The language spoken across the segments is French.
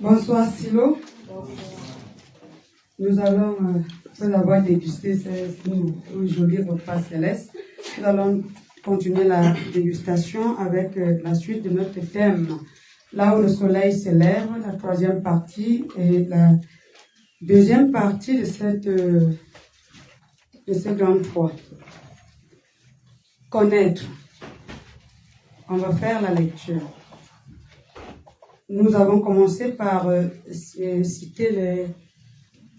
Bonsoir Silo. Nous allons, après avoir dégusté ce joli repas céleste, nous allons continuer la dégustation avec la suite de notre thème. Là où le soleil se lève, la troisième partie et la deuxième partie de cette grande foi. Connaître. On va faire la lecture. Nous avons commencé par citer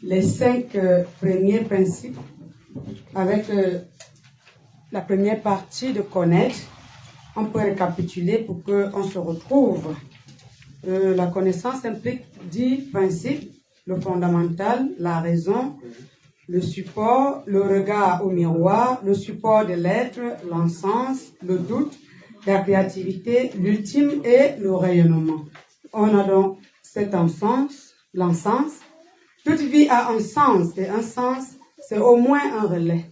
les 5 premiers principes avec la première partie de connaître. On peut récapituler pour qu'on se retrouve. La connaissance implique 10 principes, le fondamental, la raison, le support, le regard au miroir, le support de l'être, l'encens, le doute, la créativité, l'ultime et le rayonnement. On a donc cet encens, l'encens. Toute vie a un sens, et un sens, c'est au moins un relais.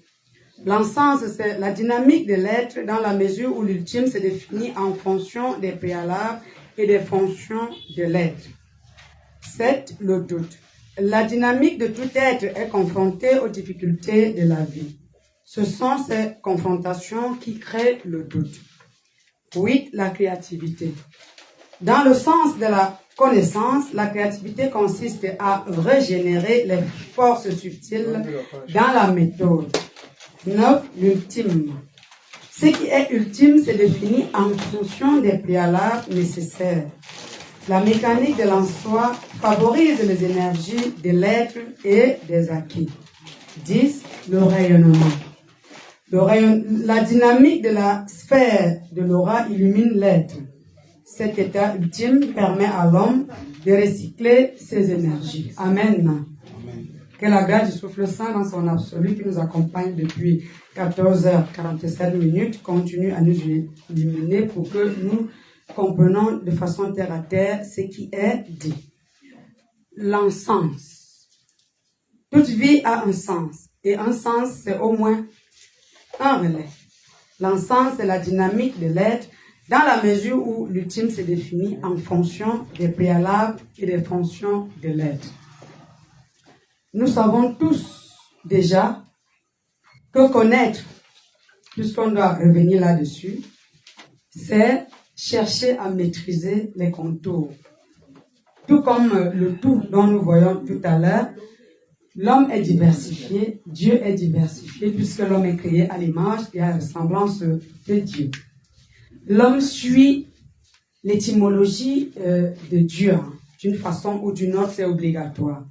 L'encens, c'est la dynamique de l'être dans la mesure où l'ultime se définit en fonction des préalables et des fonctions de l'être. 7. Le doute. La dynamique de tout être est confrontée aux difficultés de la vie. Ce sont ces confrontations qui créent le doute. 8. La créativité. Dans le sens de la connaissance, la créativité consiste à régénérer les forces subtiles dans la méthode. 9. L'ultime. Ce qui est ultime se définit en fonction des préalables nécessaires. La mécanique de l'en-soi favorise les énergies de l'être et des acquis. 10. Le rayonnement. La dynamique de la sphère de l'aura illumine l'être. Cet état ultime permet à l'homme de recycler ses énergies. Amen. Amen. Que la grâce du souffle saint dans son absolu qui nous accompagne depuis 14h47 continue à nous illuminer pour que nous comprenons de façon terre à terre ce qui est dit. L'encens. Toute vie a un sens et un sens c'est au moins un relais. L'encens c'est la dynamique de l'être dans la mesure où l'ultime se définit en fonction des préalables et des fonctions de l'être. Nous savons tous déjà que connaître, puisqu'on doit revenir là-dessus, c'est chercher à maîtriser les contours. Tout comme le tout dont nous voyons tout à l'heure, l'homme est diversifié, Dieu est diversifié, puisque l'homme est créé à l'image et à la ressemblance de Dieu. L'homme suit l'étymologie de Dieu. D'une façon ou d'une autre, c'est obligatoire.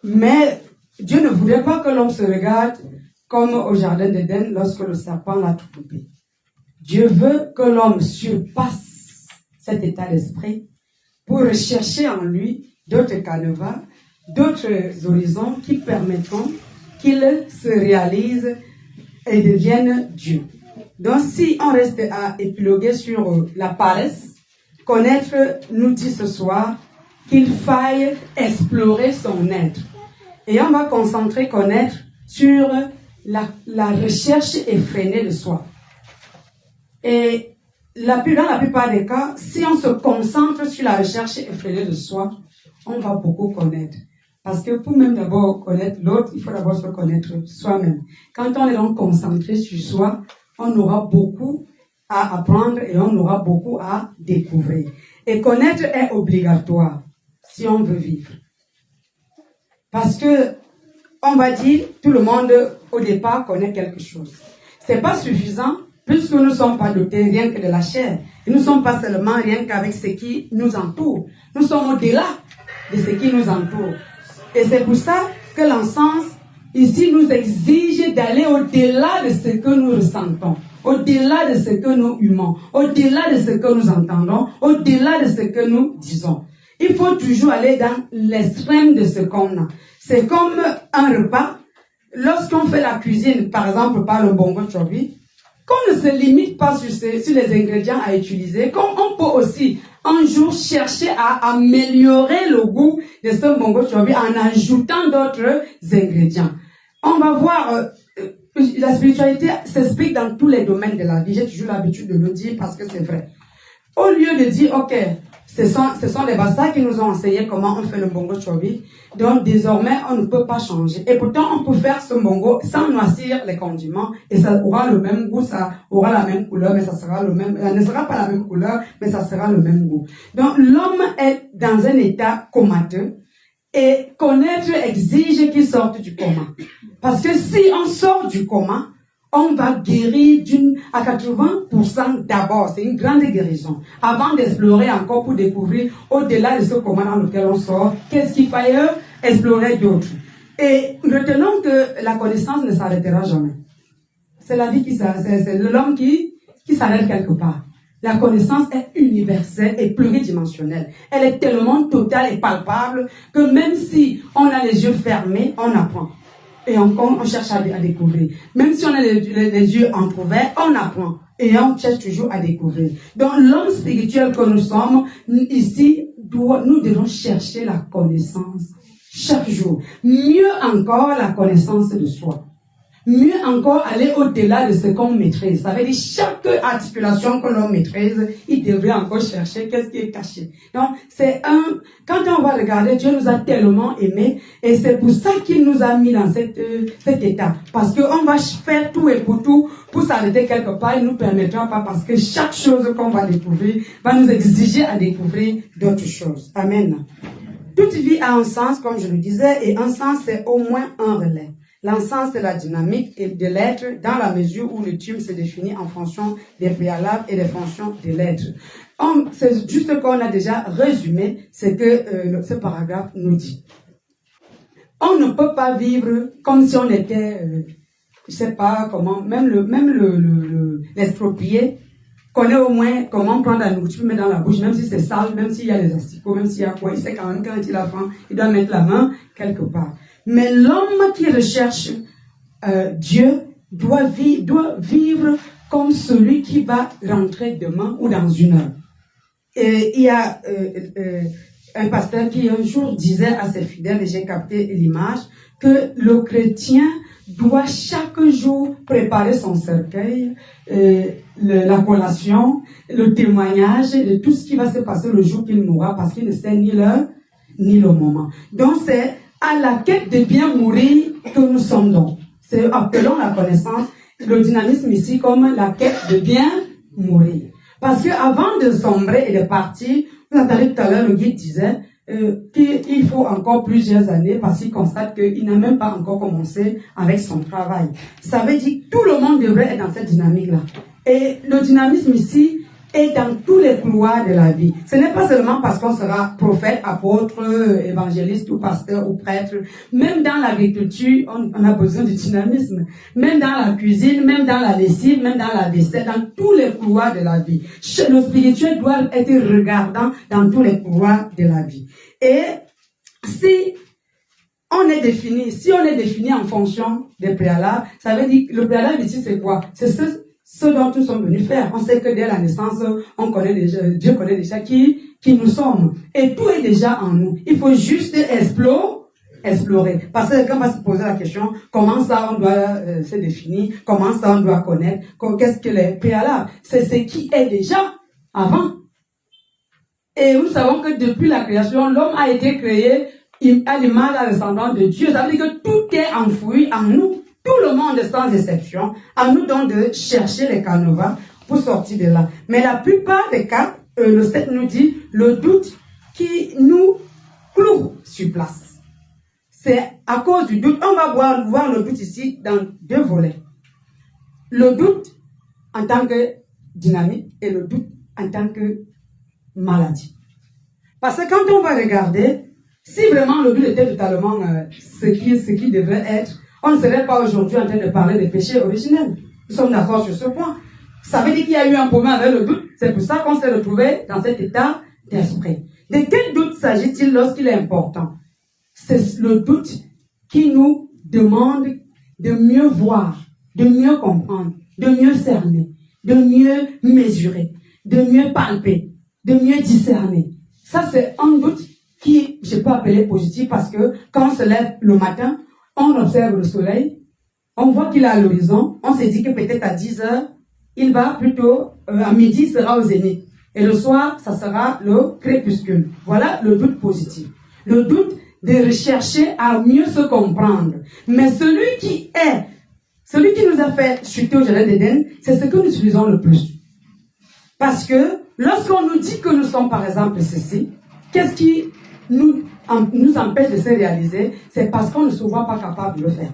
Mais Dieu ne voulait pas que l'homme se regarde comme au jardin d'Éden lorsque le serpent l'a trompé. Dieu veut que l'homme surpasse cet état d'esprit pour rechercher en lui d'autres canevas, d'autres horizons qui permettront qu'il se réalise et devienne Dieu. Donc, si on reste à épiloguer sur la paresse, connaître nous dit ce soir qu'il faille explorer son être. Et on va concentrer connaître sur la recherche effrénée de soi. Et dans la plupart des cas, si on se concentre sur la recherche effrénée de soi, on va beaucoup connaître. Parce que pour même d'abord connaître l'autre, il faut d'abord se connaître soi-même. Quand on est donc concentré sur soi, on aura beaucoup à apprendre et on aura beaucoup à découvrir. Et connaître est obligatoire si on veut vivre. Parce que, on va dire, tout le monde au départ connaît quelque chose. C'est pas suffisant puisque nous ne sommes pas dotés rien que de la chair. Et nous ne sommes pas seulement rien qu'avec ce qui nous entoure. Nous sommes au-delà de ce qui nous entoure. Et c'est pour ça que l'encens ici nous exige d'aller au-delà de ce que nous ressentons, au-delà de ce que nous humons, au-delà de ce que nous entendons, au-delà de ce que nous disons. Il faut toujours aller dans l'extrême de ce qu'on a. C'est comme un repas. Lorsqu'on fait la cuisine, par exemple par le bongo chobi, qu'on ne se limite pas sur les ingrédients à utiliser, comme on peut aussi un jour chercher à améliorer le goût de ce bongo chobi en ajoutant d'autres ingrédients. On va voir, la spiritualité s'explique dans tous les domaines de la vie. J'ai toujours l'habitude de le dire parce que c'est vrai. Au lieu de dire, ok, Ce sont les Bassa qui nous ont enseigné comment on fait le bongo chobi. Donc, désormais, on ne peut pas changer. Et pourtant, on peut faire ce bongo sans noircir les condiments. Et ça aura le même goût, ça aura la même couleur, mais ça sera le même, ça ne sera pas la même couleur, mais ça sera le même goût. Donc, l'homme est dans un état comateux. Et connaître exige qu'il sorte du coma. Parce que si on sort du coma, on va guérir à 80% d'abord. C'est une grande guérison. Avant d'explorer encore pour découvrir au-delà de ce coma dans lequel on sort, qu'est-ce qu'il faille explorer d'autre. Et retenons que la connaissance ne s'arrêtera jamais. C'est la vie qui s'arrête, c'est l'homme qui s'arrête quelque part. La connaissance est universelle et pluridimensionnelle. Elle est tellement totale et palpable que même si on a les yeux fermés, on apprend. Et encore, on cherche à découvrir. Même si on a les yeux entrouverts, on apprend. Et on cherche toujours à découvrir. Donc, l'homme spirituel que nous sommes, ici, nous devons chercher la connaissance chaque jour. Mieux encore, la connaissance de soi. Mieux encore, aller au-delà de ce qu'on maîtrise. Ça veut dire chaque articulation que l'on maîtrise, il devrait encore chercher qu'est-ce qui est caché. Donc, quand on va regarder, Dieu nous a tellement aimés et c'est pour ça qu'il nous a mis dans cet état. Parce qu'on va faire tout et pour s'arrêter quelque part, il ne nous permettra pas parce que chaque chose qu'on va découvrir va nous exiger à découvrir d'autres choses. Amen. Toute vie a un sens, comme je le disais, et un sens, c'est au moins un relais. L'encens, c'est la dynamique de l'être dans la mesure où le thème se définit en fonction des préalables et des fonctions de l'être. C'est juste ce qu'on a déjà résumé, c'est que ce paragraphe nous dit. On ne peut pas vivre comme si on était, je sais pas comment, même l'exproprié connaît au moins comment prendre la nourriture, mettre dans la bouche, même si c'est sale, même s'il y a des asticots, même s'il y a quoi, il sait quand même quand il a faim, il doit mettre la main quelque part. Mais l'homme qui recherche Dieu doit vivre comme celui qui va rentrer demain ou dans une heure. Et il y a un pasteur qui un jour disait à ses fidèles, et j'ai capté l'image, que le chrétien doit chaque jour préparer son cercueil, la collation, le témoignage de tout ce qui va se passer le jour qu'il mourra, parce qu'il ne sait ni l'heure ni le moment. Donc c'est à la quête de bien mourir que nous sommes donc. C'est appelons la connaissance, le dynamisme ici comme la quête de bien mourir. Parce que avant de sombrer et de partir, vous entendez tout à l'heure, le guide disait qu'il faut encore plusieurs années parce qu'il constate qu'il n'a même pas encore commencé avec son travail. Ça veut dire que tout le monde devrait être dans cette dynamique-là. Et le dynamisme ici est dans tous les couloirs de la vie. Ce n'est pas seulement parce qu'on sera prophète, apôtre, évangéliste ou pasteur ou prêtre. Même dans l'agriculture, on a besoin de dynamisme. Même dans la cuisine, même dans la lessive, même dans la vaisselle, dans tous les couloirs de la vie. Le spirituel doit être regardant dans tous les couloirs de la vie. Et si on est défini en fonction des préalables, ça veut dire que le préalable ici c'est quoi? C'est ce dont nous sommes venus faire. On sait que dès la naissance, on connaît déjà, Dieu connaît déjà qui nous sommes. Et tout est déjà en nous. Il faut juste explorer. Parce que quand on va se poser la question, comment ça on doit se définir, comment ça on doit connaître, qu'est-ce que les préalables? C'est ce qui est déjà avant. Et nous savons que depuis la création, l'homme a été créé à l'image, à la ressemblance de Dieu. Ça veut dire que tout est enfoui en nous. Tout le monde est sans exception. À nous donc de chercher les canevas pour sortir de là. Mais la plupart des cas, le 7 nous dit, le doute qui nous cloue sur place. C'est à cause du doute. On va voir le doute ici dans deux volets. Le doute en tant que dynamique et le doute en tant que maladie. Parce que quand on va regarder, si vraiment le doute était totalement ce qui devrait être, on ne serait pas aujourd'hui en train de parler des péchés originels. Nous sommes d'accord sur ce point. Ça veut dire qu'il y a eu un problème avec le doute. C'est pour ça qu'on s'est retrouvé dans cet état d'esprit. De quel doute s'agit-il lorsqu'il est important? C'est le doute qui nous demande de mieux voir, de mieux comprendre, de mieux cerner, de mieux mesurer, de mieux palper, de mieux discerner. Ça, c'est un doute qui, je peux appeler positif parce que quand on se lève le matin, on observe le soleil, on voit qu'il est à l'horizon, on se dit que peut-être à 10 heures, il va plutôt, à midi, il sera au zénith. Et le soir, ça sera le crépuscule. Voilà le doute positif. Le doute de rechercher à mieux se comprendre. Mais celui qui nous a fait chuter au jardin d'Éden, c'est ce que nous utilisons le plus. Parce que lorsqu'on nous dit que nous sommes par exemple ceci, qu'est-ce qui nous empêche de se réaliser? C'est parce qu'on ne se voit pas capable de le faire.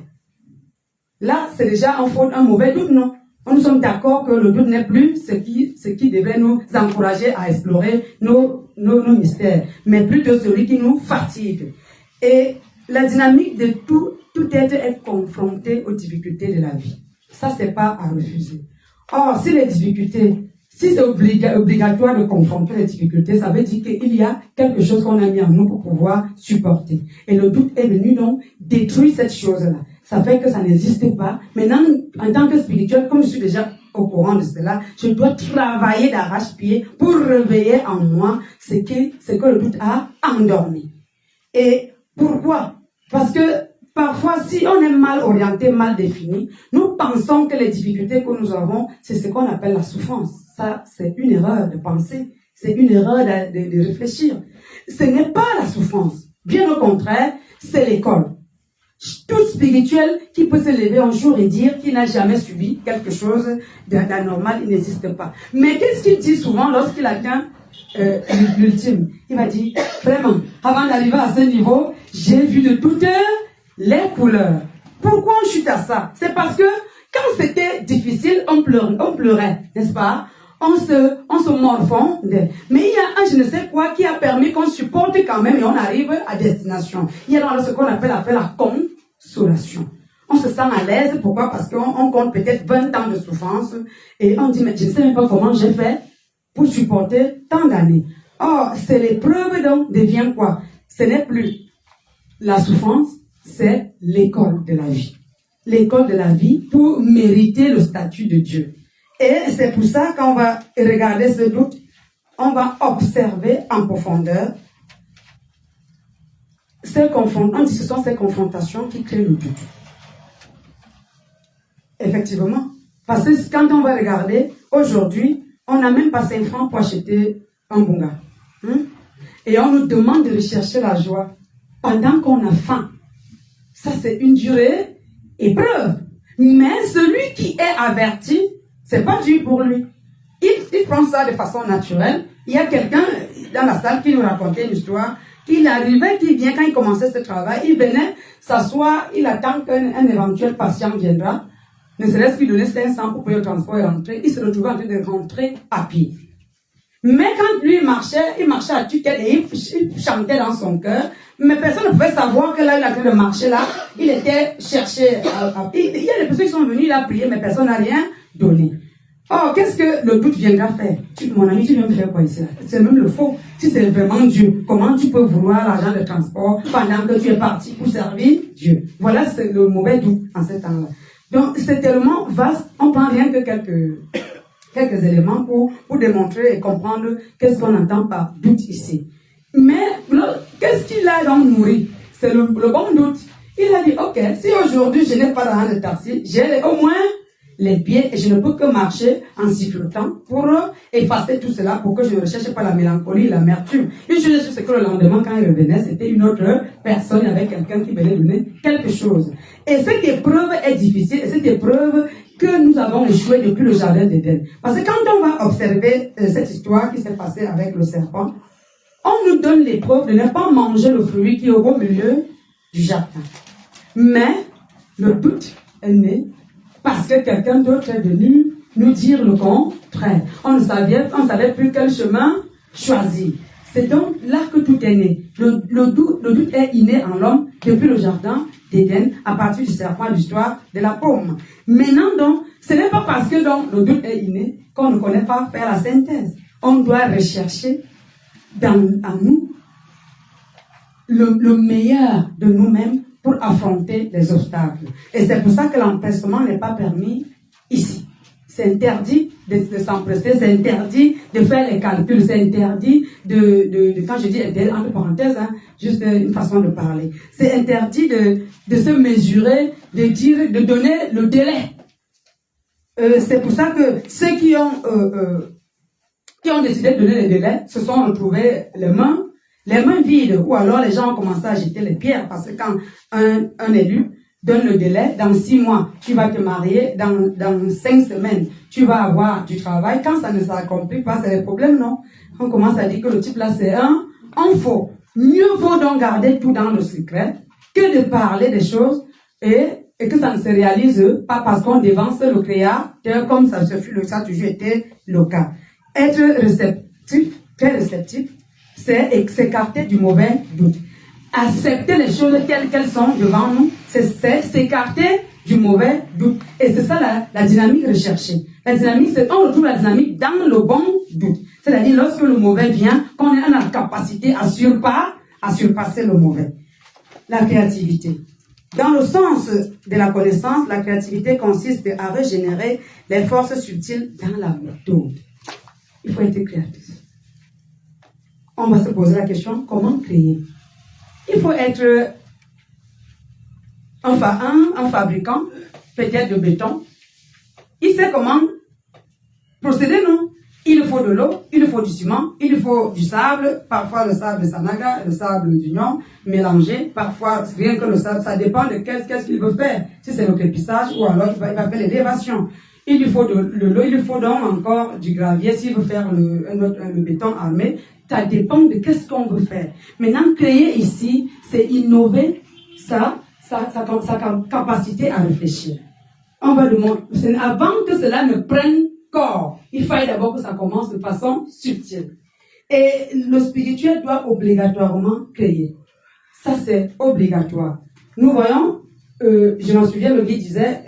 Là, c'est déjà un mauvais doute, non? Nous sommes d'accord que le doute n'est plus ce qui devrait nous encourager à explorer nos mystères, mais plutôt celui qui nous fatigue. Et la dynamique de tout être est confronté aux difficultés de la vie. Ça, c'est pas à refuser. Or, si c'est obligatoire de confronter les difficultés, ça veut dire qu'il y a quelque chose qu'on a mis en nous pour pouvoir supporter. Et le doute est venu donc détruire cette chose-là. Ça fait que ça n'existe pas. Maintenant, en tant que spirituel, comme je suis déjà au courant de cela, je dois travailler d'arrache-pied pour réveiller en moi ce que le doute a endormi. Et pourquoi? Parce que parfois, si on est mal orienté, mal défini, nous pensons que les difficultés que nous avons, c'est ce qu'on appelle la souffrance. Ça, c'est une erreur de penser. C'est une erreur de réfléchir. Ce n'est pas la souffrance. Bien au contraire, c'est l'école. Tout spirituel qui peut se lever un jour et dire qu'il n'a jamais subi quelque chose d'anormal, il n'existe pas. Mais qu'est-ce qu'il dit souvent lorsqu'il atteint l'ultime? Il va dire, vraiment, avant d'arriver à ce niveau, j'ai vu de toutes les couleurs. Pourquoi on chute à ça? C'est parce que quand c'était difficile, on pleurait, n'est-ce pas? On se morfondait. Mais il y a un je ne sais quoi qui a permis qu'on supporte quand même et on arrive à destination. Il y a ce qu'on appelle la consolation. On se sent à l'aise. Pourquoi? Parce qu'on compte peut-être 20 ans de souffrance et on dit, mais je ne sais même pas comment j'ai fait pour supporter tant d'années. Or, c'est l'épreuve donc devient quoi? Ce n'est plus la souffrance, c'est l'école de la vie. L'école de la vie pour mériter le statut de Dieu. Et c'est pour ça qu'on va regarder ce doute, on va observer en profondeur on dit que ce sont ces confrontations qui créent le doute. Effectivement. Parce que quand on va regarder, aujourd'hui, on n'a même pas 5 francs pour acheter un bunga. Et on nous demande de rechercher la joie pendant qu'on a faim. Ça, c'est une durée épreuve. Mais celui qui est averti, c'est pas dur pour lui. Il prend ça de façon naturelle. Il y a quelqu'un dans la salle qui nous racontait une histoire. Il arrivait, qui vient, quand il commençait ce travail, il venait s'asseoir, il attend qu'un éventuel patient viendra. Ne serait-ce qu'il donnait 500 pour payer le transport et rentrer. Il se retrouvait en train de rentrer à pied. Mais quand lui il marchait à tue-tête et il chantait dans son cœur. Mais personne ne pouvait savoir que là, il a en train de marcher là. Il était cherché. Il y a des personnes qui sont venues, il a prié, mais personne n'a rien donné. Or, qu'est-ce que le doute viendra faire? Mon ami, tu viens me faire quoi ici là? C'est même le faux. Si c'est vraiment Dieu, comment tu peux vouloir l'argent de transport pendant que tu es parti pour servir Dieu? Voilà, c'est le mauvais doute en ce temps-là. Donc, c'est tellement vaste, on prend rien que quelques éléments pour démontrer et comprendre qu'est-ce qu'on entend par doute ici. Mais, qu'est-ce qu'il a donc nourri? C'est le bon doute. Il a dit, ok, si aujourd'hui je n'ai pas d'argent de taxi, j'ai au moins les pieds et je ne peux que marcher en sifflotant pour effacer tout cela pour que je ne recherche pas la mélancolie et l'amertume. Une chose est c'est que le lendemain, quand il revenait, c'était une autre personne avec quelqu'un qui venait donner quelque chose. Et cette épreuve est difficile et cette épreuve que nous avons échoué depuis le jardin d'Éden. Parce que quand on va observer cette histoire qui s'est passée avec le serpent, on nous donne l'épreuve de ne pas manger le fruit qui est au milieu du jardin. Mais le doute est né parce que quelqu'un d'autre est venu nous dire le contraire. On ne savait plus quel chemin choisir. C'est donc là que tout est né. Le doute est inné en l'homme depuis le jardin d'Éden, à partir du serpent, de l'histoire de la pomme. Maintenant donc, ce n'est pas parce que donc, le doute est inné qu'on ne connaît pas faire la synthèse. On doit rechercher en nous le meilleur de nous-mêmes pour affronter les obstacles. Et c'est pour ça que l'empressement n'est pas permis ici. C'est interdit de s'empresser, c'est interdit de faire les calculs, c'est interdit quand je dis entre parenthèses, juste une façon de parler. C'est interdit de se mesurer, de donner le délai. C'est pour ça que ceux qui ont qui ont décidé de donner les délais se sont retrouvés les mains vides, ou alors les gens ont commencé à jeter les pierres, parce que quand un élu donne le délai, dans 6 mois, tu vas te marier, dans 5 semaines, tu vas avoir du travail, quand ça ne s'accomplit pas, c'est le problème, non? On commence à dire que le type là, c'est un faux. Mieux vaut donc garder tout dans le secret que de parler des choses et que ça ne se réalise pas parce qu'on dévance le créateur, comme ça a toujours été le cas. Être réceptif, très réceptif, c'est s'écarter du mauvais doute. Accepter les choses telles qu'elles sont devant nous, c'est s'écarter du mauvais doute. Et c'est ça la dynamique recherchée. La dynamique, on retrouve la dynamique dans le bon doute. C'est-à-dire lorsque le mauvais vient, qu'on est en la capacité à surpasser le mauvais. La créativité. Dans le sens de la connaissance, la créativité consiste à régénérer les forces subtiles dans la méthode. Il faut être créatif. On va se poser la question, comment créer? Il faut être un fabricant, peut-être de béton. Il sait comment procéder, non? Il faut de l'eau, il faut du ciment, il faut du sable, parfois le sable de Sanaga, le sable d'Union, mélangé, parfois rien que le sable, ça dépend de qu'est-ce qu'il veut faire. Si c'est le crépissage ou alors il va faire l'élévation. Il lui faut de l'eau, il lui faut donc encore du gravier s'il veut faire le béton armé. Ça dépend de qu'est-ce qu'on veut faire. Maintenant, créer ici, c'est innover sa capacité à réfléchir. On va demander, avant que cela ne prenne corps, il faille d'abord que ça commence de façon subtile. Et le spirituel doit obligatoirement créer. Ça, c'est obligatoire. Nous voyons, je m'en souviens, le guide disait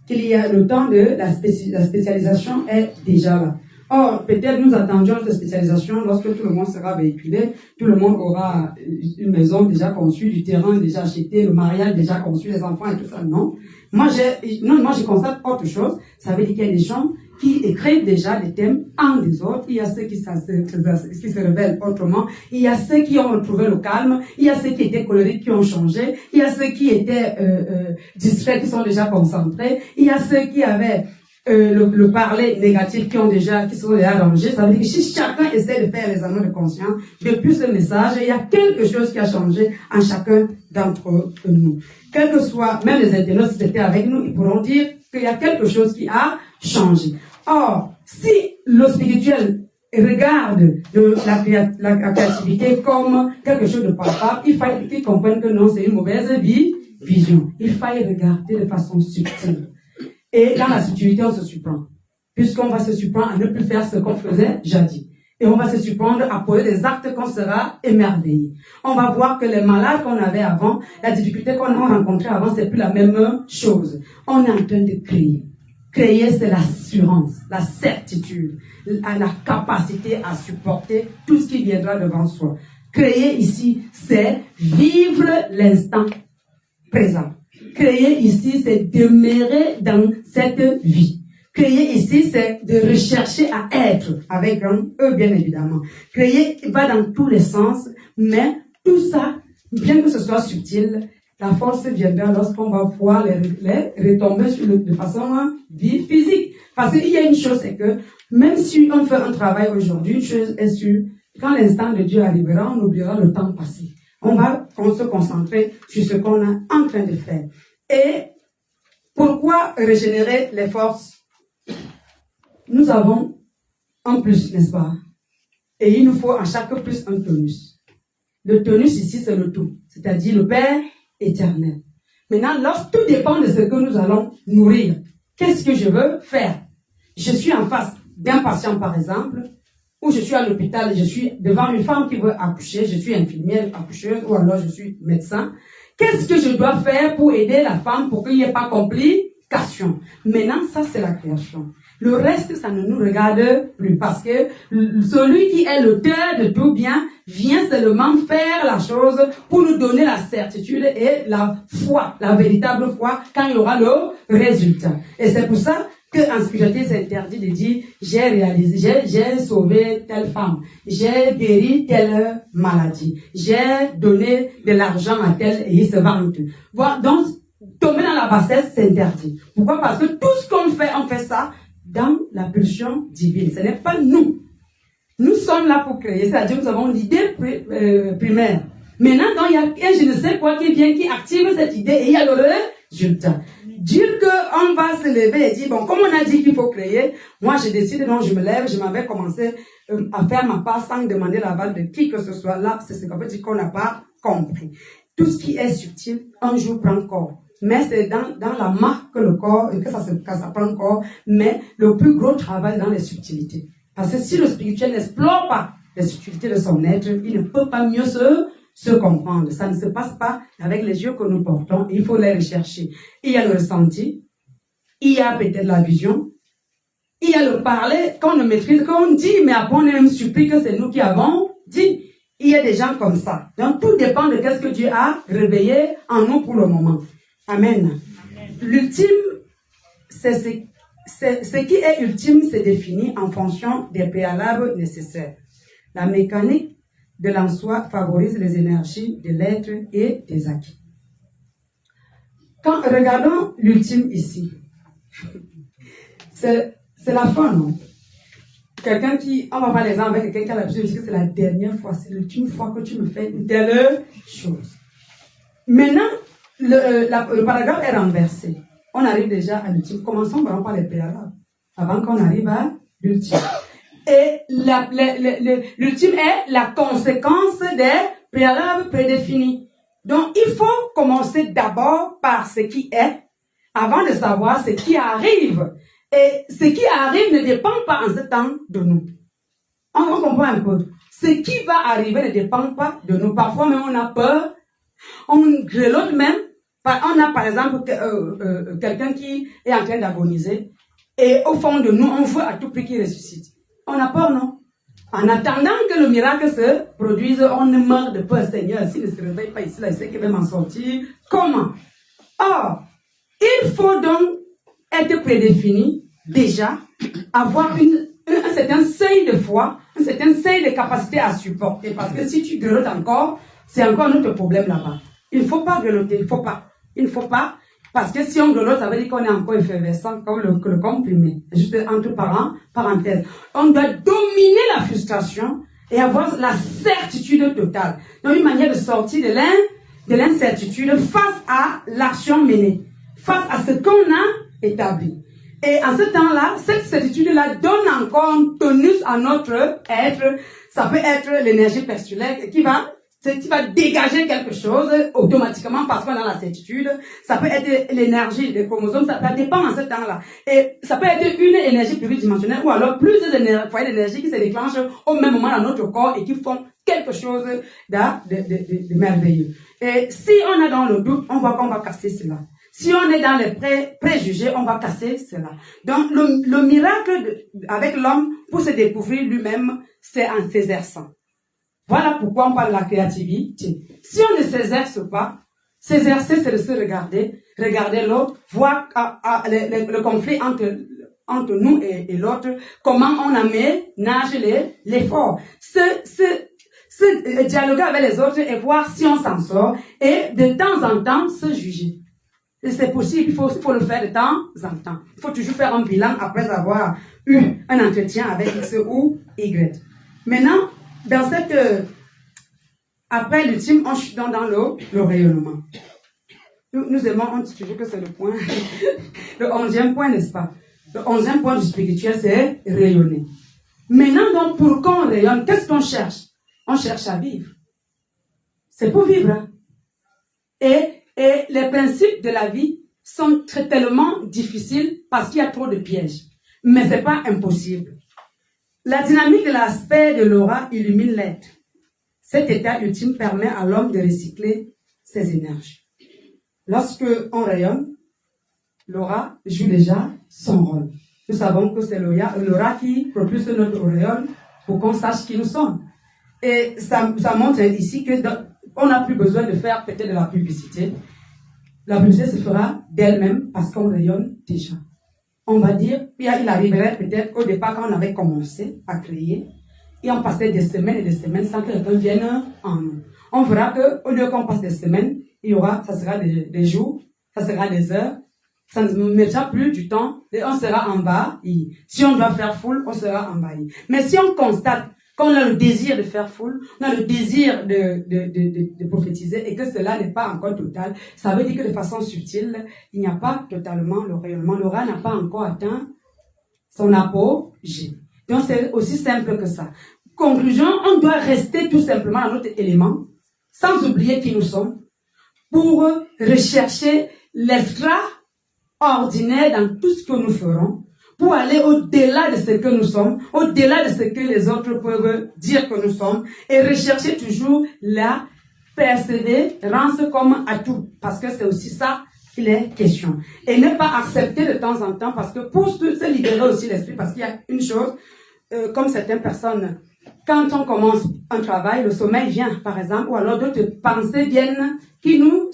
qu'il y a le temps de la spécialisation est déjà là. Or, peut-être nous attendions cette spécialisation lorsque tout le monde sera véhiculé, tout le monde aura une maison déjà conçue, du terrain déjà acheté, le mariage déjà conçu, les enfants et tout ça. Non. Moi, je constate autre chose. Ça veut dire qu'il y a des gens qui écrivent déjà des thèmes en des autres. Il y a ceux qui se révèlent autrement. Il y a ceux qui ont retrouvé le calme. Il y a ceux qui étaient colériques qui ont changé. Il y a ceux qui étaient distraits qui sont déjà concentrés. Il y a ceux qui avaient le parler négatif qui sont déjà rangés. Ça veut dire que si chacun essaie de faire les examens de conscience, depuis ce message, il y a quelque chose qui a changé en chacun d'entre nous. Quel que soit, même les internautes, si c'était avec nous, ils pourront dire qu'il y a quelque chose qui a changé. Or, si le spirituel regarde la créativité comme quelque chose de palpable, il faut qu'ils comprennent que non, c'est une mauvaise vision. Il faut regarder de façon subtile. Et dans la subtilité, on se surprend. Puisqu'on va se surprendre à ne plus faire ce qu'on faisait jadis. Et on va se surprendre à poser des actes qu'on sera émerveillé. On va voir que les malades qu'on avait avant, la difficulté qu'on a rencontrée avant, c'est plus la même chose. On est en train de créer. Créer, c'est l'assurance, la certitude, la capacité à supporter tout ce qui viendra devant soi. Créer ici, c'est vivre l'instant présent. Créer ici, c'est demeurer dans cette vie. Créer ici, c'est de rechercher à être, avec un E bien évidemment. Créer va dans tous les sens, mais tout ça, bien que ce soit subtil, la force viendra lorsqu'on va pouvoir les retomber de façon physique. Parce qu'il y a une chose, c'est que même si on fait un travail aujourd'hui, une chose est sûre, quand l'instant de Dieu arrivera, on oubliera le temps passé. On va se concentrer sur ce qu'on est en train de faire. Et pourquoi régénérer les forces? Nous avons un plus, n'est-ce pas? Et il nous faut à chaque plus un tonus. Le tonus ici, c'est le tout, c'est-à-dire le Père éternel. Maintenant, tout dépend de ce que nous allons nourrir. Qu'est-ce que je veux faire? Je suis en face d'un patient, par exemple, ou je suis à l'hôpital, je suis devant une femme qui veut accoucher, je suis infirmière accoucheuse, ou alors je suis médecin. Qu'est-ce que je dois faire pour aider la femme pour qu'il n'y ait pas complication? Maintenant, ça c'est la création. Le reste, ça ne nous regarde plus parce que celui qui est l'auteur de tout bien vient seulement faire la chose pour nous donner la certitude et la foi, la véritable foi quand il y aura le résultat. Et c'est pour ça qu'en spiritualité, c'est interdit de dire j'ai réalisé, j'ai sauvé telle femme, j'ai guéri telle maladie, j'ai donné de l'argent à tel et il se vante. Voilà, donc, tomber dans la bassesse, c'est interdit. Pourquoi? Parce que tout ce qu'on fait, on fait ça dans la pulsion divine. Ce n'est pas nous. Nous sommes là pour créer, c'est-à-dire nous avons l'idée primaire. Maintenant, il y a un je ne sais quoi qui vient, qui active cette idée et il y a le résultat. Dire qu'on va se lever et dire, bon, comme on a dit qu'il faut créer, moi je décide, donc je me lève, je m'avais commencé à faire ma part sans demander l'aval de qui que ce soit. Là, c'est ce qu'on veut dire qu'on n'a pas compris. Tout ce qui est subtil, un jour prend corps. Mais c'est dans la marque que le corps, que ça prend corps, mais le plus gros travail dans les subtilités. Parce que si le spirituel n'explore pas les subtilités de son être, il ne peut pas mieux se comprendre. Ça ne se passe pas avec les yeux que nous portons. Il faut les rechercher. Il y a le ressenti, il y a peut-être la vision, il y a le parler qu'on ne maîtrise, qu'on dit, mais après on est même surpris que c'est nous qui avons dit. Il y a des gens comme ça. Donc tout dépend de ce que Dieu a réveillé en nous pour le moment. Amen. L'ultime, ce qui est ultime, c'est défini en fonction des préalables nécessaires. La mécanique de l'en-soi favorise les énergies de l'être et des acquis. Regardons l'ultime ici. C'est la fin, non? Quelqu'un qui, on va voir l'exemple avec quelqu'un qui a l'habitude de dire que c'est la dernière fois, c'est l'ultime fois que tu me fais une telle chose. Maintenant, le paragraphe est renversé. On arrive déjà à l'ultime. Commençons par les préalables, avant qu'on arrive à l'ultime. Et l'ultime est la conséquence des préalables prédéfinis. Donc, il faut commencer d'abord par ce qui est, avant de savoir ce qui arrive. Et ce qui arrive ne dépend pas en ce temps de nous. On comprend un peu. Ce qui va arriver ne dépend pas de nous. Parfois même on a peur, on grelotte même. On a par exemple quelqu'un qui est en train d'agoniser et au fond de nous, on veut à tout prix qu'il ressuscite. On a peur, non? En attendant que le miracle se produise, on ne meurt de peur. Seigneur, s'il ne se réveille pas ici, là, il sait qu'il va m'en sortir. Comment? Or, il faut donc être prédéfini, déjà, avoir un certain seuil de foi, un certain seuil de capacité à supporter. Parce que si tu grelottes encore, c'est encore un autre problème là-bas. Il ne faut pas grelotter, il ne faut pas, parce que si on grelotte, ça veut dire qu'on est encore effervescent comme le comprimé. Juste entre parenthèses. On doit dominer la frustration et avoir la certitude totale. Donc une manière de sortir de l'incertitude face à l'action menée, face à ce qu'on a établi. Et en ce temps-là, cette certitude-là donne encore un tonus à notre être. Ça peut être l'énergie personnelle qui va dégager quelque chose automatiquement parce qu'on a la certitude. Ça peut être l'énergie des chromosomes, ça dépend en ce temps-là. Et ça peut être une énergie pluridimensionnelle ou alors plusieurs foyers d'énergie qui se déclenchent au même moment dans notre corps et qui font quelque chose de merveilleux. Et si on est dans le doute, on voit qu'on va casser cela. Si on est dans les préjugés, on va casser cela. Donc, le miracle avec l'homme, pour se découvrir lui-même, c'est en s'exerçant. Voilà pourquoi on parle de la créativité. Si on ne s'exerce pas, s'exercer, c'est de se regarder l'autre, voir le conflit entre nous et l'autre, comment on aménage l'effort. Dialoguer avec les autres et voir si on s'en sort et de temps en temps se juger. C'est possible, il faut le faire de temps en temps. Il faut toujours faire un bilan après avoir eu un entretien avec X ou Y. Maintenant, dans après l'ultime, on chute dans le rayonnement. Nous aimons, on dit toujours que c'est le point, le 11e point, n'est-ce pas? Le 11e point du spirituel, c'est rayonner. Maintenant, donc, pour qu'on rayonne, qu'est-ce qu'on cherche? On cherche à vivre. C'est pour vivre. Hein? Et les principes de la vie sont tellement difficiles parce qu'il y a trop de pièges. Mais ce n'est pas impossible. La dynamique de l'aspect de l'aura illumine l'être. Cet état ultime permet à l'homme de recycler ses énergies. Lorsque on rayonne, l'aura joue déjà son rôle. Nous savons que c'est l'aura qui propulse notre auréole pour qu'on sache qui nous sommes. Et ça montre ici que on n'a plus besoin de faire peut-être de la publicité. La publicité se fera d'elle-même parce qu'on rayonne déjà. On va dire, il arriverait peut-être au départ quand on avait commencé à créer, et on passait des semaines et des semaines sans que quelqu'un vienne en nous. On verra qu'au lieu qu'on passe des semaines, ça sera des jours, ça sera des heures, ça ne mettra plus du temps et on sera envahi. Si on doit faire foule, on sera envahi. Mais si on constate quand on a le désir de faire foule, on a le désir de prophétiser et que cela n'est pas encore total, ça veut dire que de façon subtile, il n'y a pas totalement le rayonnement. Le rat n'a pas encore atteint son apogée. Donc c'est aussi simple que ça. Conclusion, on doit rester tout simplement dans notre élément, sans oublier qui nous sommes, pour rechercher l'extraordinaire dans tout ce que nous ferons, pour aller au-delà de ce que nous sommes, au-delà de ce que les autres peuvent dire que nous sommes, et rechercher toujours la persévérance comme atout, parce que c'est aussi ça qu'il est question. Et ne pas accepter de temps en temps, parce que pour se libérer aussi l'esprit, parce qu'il y a une chose, comme certaines personnes, quand on commence un travail, le sommeil vient, par exemple, ou alors d'autres pensées viennent qui nous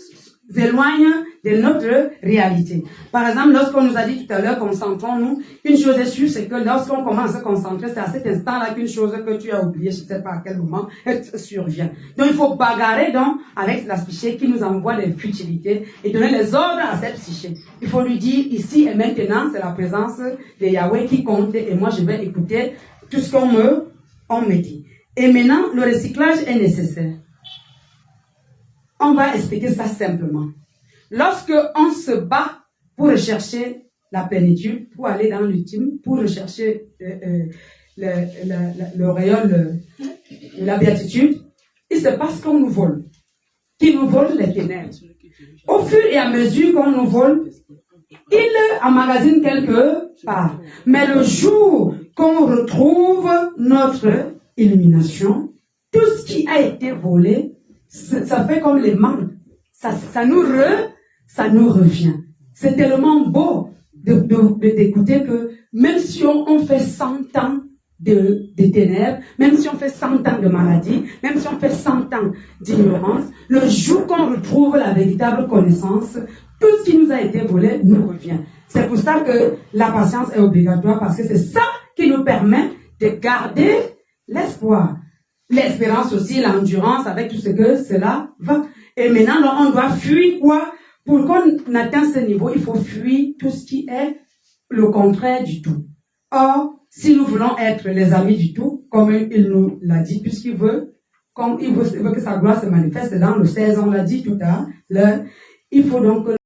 éloignent de notre réalité. Par exemple, lorsqu'on nous a dit tout à l'heure, concentrons-nous, une chose est sûre, c'est que lorsqu'on commence à se concentrer, c'est à cet instant-là qu'une chose que tu as oubliée, je ne sais pas à quel moment, elle survient. Donc il faut bagarrer donc avec la psyché qui nous envoie des futilités et donner les ordres à cette psyché. Il faut lui dire, ici et maintenant, c'est la présence de Yahweh qui compte et moi je vais écouter tout ce qu'on me dit. Et maintenant, le recyclage est nécessaire. On va expliquer ça simplement. Lorsque on se bat pour rechercher la plénitude, pour aller dans l'ultime, pour rechercher le rayon de la béatitude, il se passe qu'on nous vole. Qui nous vole les ténèbres. Au fur et à mesure qu'on nous vole, il emmagasine quelque part. Mais le jour qu'on retrouve notre illumination, tout ce qui a été volé, ça fait comme les manques. Ça nous revient. C'est tellement beau d'écouter que même si on fait 100 ans de ténèbres, même si on fait 100 ans de maladie, même si on fait 100 ans d'ignorance, le jour qu'on retrouve la véritable connaissance, tout ce qui nous a été volé nous revient. C'est pour ça que la patience est obligatoire, parce que c'est ça qui nous permet de garder l'espoir. L'espérance aussi, l'endurance, avec tout ce que cela va. Et maintenant, on doit fuir quoi? Pour qu'on atteigne ce niveau, il faut fuir tout ce qui est le contraire du tout. Or, si nous voulons être les amis du tout, comme il nous l'a dit, puisqu'il veut, comme il veut que sa gloire se manifeste dans le 16, on l'a dit tout à l'heure, il faut donc que